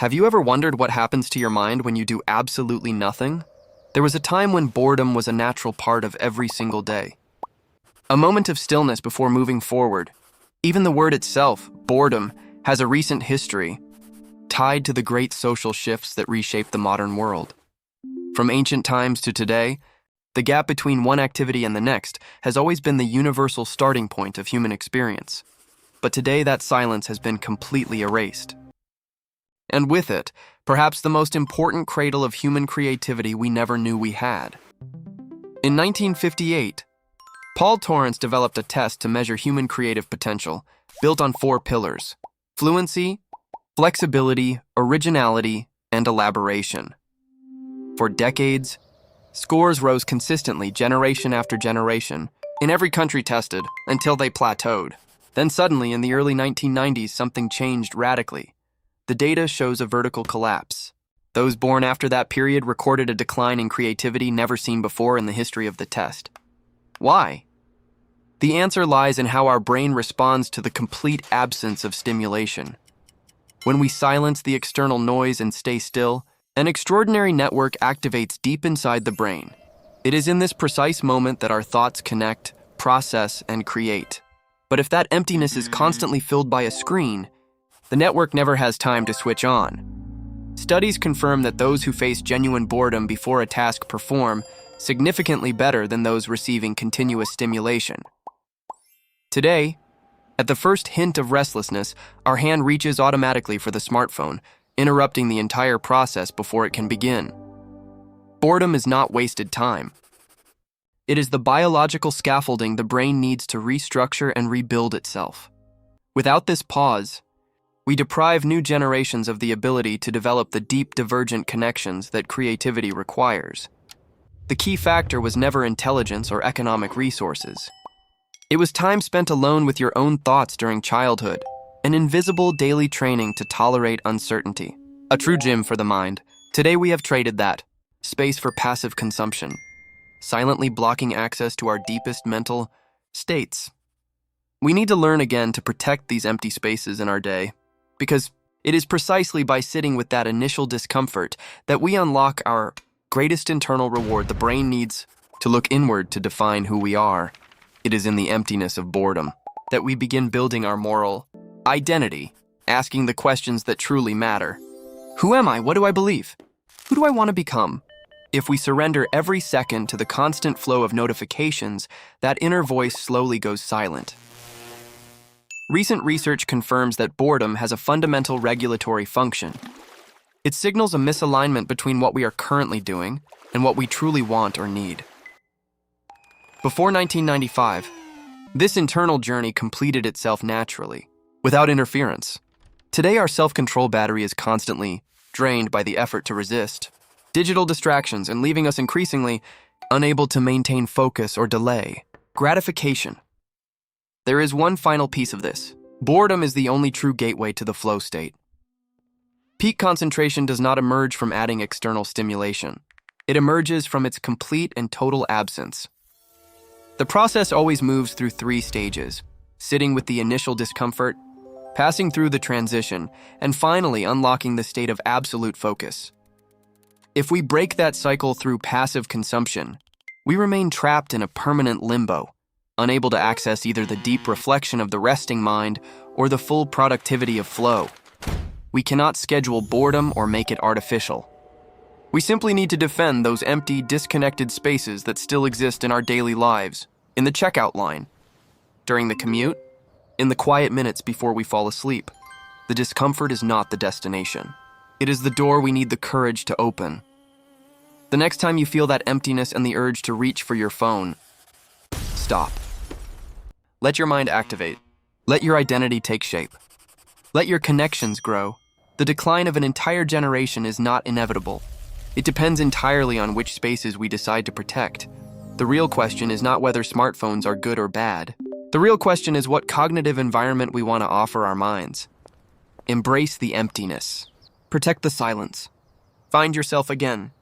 Have you ever wondered what happens to your mind when you do absolutely nothing? There was a time when boredom was a natural part of every single day. A moment of stillness before moving forward. Even the word itself, boredom, has a recent history, tied to the great social shifts that reshaped the modern world. From ancient times to today, the gap between one activity and the next has always been the universal starting point of human experience. But today that silence has been completely erased. And with it, perhaps the most important cradle of human creativity we never knew we had. In 1958, Paul Torrance developed a test to measure human creative potential, built on 4 pillars: fluency, flexibility, originality, and elaboration. For decades, scores rose consistently generation after generation in every country tested until they plateaued. Then suddenly, in the early 1990s, something changed radically. The data shows a vertical collapse. Those born after that period recorded a decline in creativity never seen before in the history of the test. Why? The answer lies in how our brain responds to the complete absence of stimulation. When we silence the external noise and stay still, an extraordinary network activates deep inside the brain. It is in this precise moment that our thoughts connect, process, and create. But if that emptiness is constantly filled by a screen, the network never has time to switch on. Studies confirm that those who face genuine boredom before a task perform significantly better than those receiving continuous stimulation. Today, at the first hint of restlessness, our hand reaches automatically for the smartphone, interrupting the entire process before it can begin. Boredom is not wasted time. It is the biological scaffolding the brain needs to restructure and rebuild itself. Without this pause, we deprive new generations of the ability to develop the deep divergent connections that creativity requires. The key factor was never intelligence or economic resources. It was time spent alone with your own thoughts during childhood, an invisible daily training to tolerate uncertainty. A true gym for the mind. Today we have traded that space for passive consumption, silently blocking access to our deepest mental states. We need to learn again to protect these empty spaces in our day, because it is precisely by sitting with that initial discomfort that we unlock our greatest internal reward. The brain needs to look inward to define who we are. It is in the emptiness of boredom that we begin building our moral identity, asking the questions that truly matter. Who am I? What do I believe? Who do I want to become? If we surrender every second to the constant flow of notifications, that inner voice slowly goes silent. Recent research confirms that boredom has a fundamental regulatory function. It signals a misalignment between what we are currently doing and what we truly want or need. Before 1995, this internal journey completed itself naturally, without interference. Today, our self-control battery is constantly drained by the effort to resist digital distractions and leaving us increasingly unable to maintain focus or delay gratification. There is one final piece of this. Boredom is the only true gateway to the flow state. Peak concentration does not emerge from adding external stimulation. It emerges from its complete and total absence. The process always moves through 3 stages: sitting with the initial discomfort, passing through the transition, and finally unlocking the state of absolute focus. If we break that cycle through passive consumption, we remain trapped in a permanent limbo, unable to access either the deep reflection of the resting mind or the full productivity of flow. We cannot schedule boredom or make it artificial. We simply need to defend those empty, disconnected spaces that still exist in our daily lives, in the checkout line, during the commute, in the quiet minutes before we fall asleep. The discomfort is not the destination. It is the door we need the courage to open. The next time you feel that emptiness and the urge to reach for your phone, stop. Let your mind activate. Let your identity take shape. Let your connections grow. The decline of an entire generation is not inevitable. It depends entirely on which spaces we decide to protect. The real question is not whether smartphones are good or bad. The real question is what cognitive environment we want to offer our minds. Embrace the emptiness. Protect the silence. Find yourself again.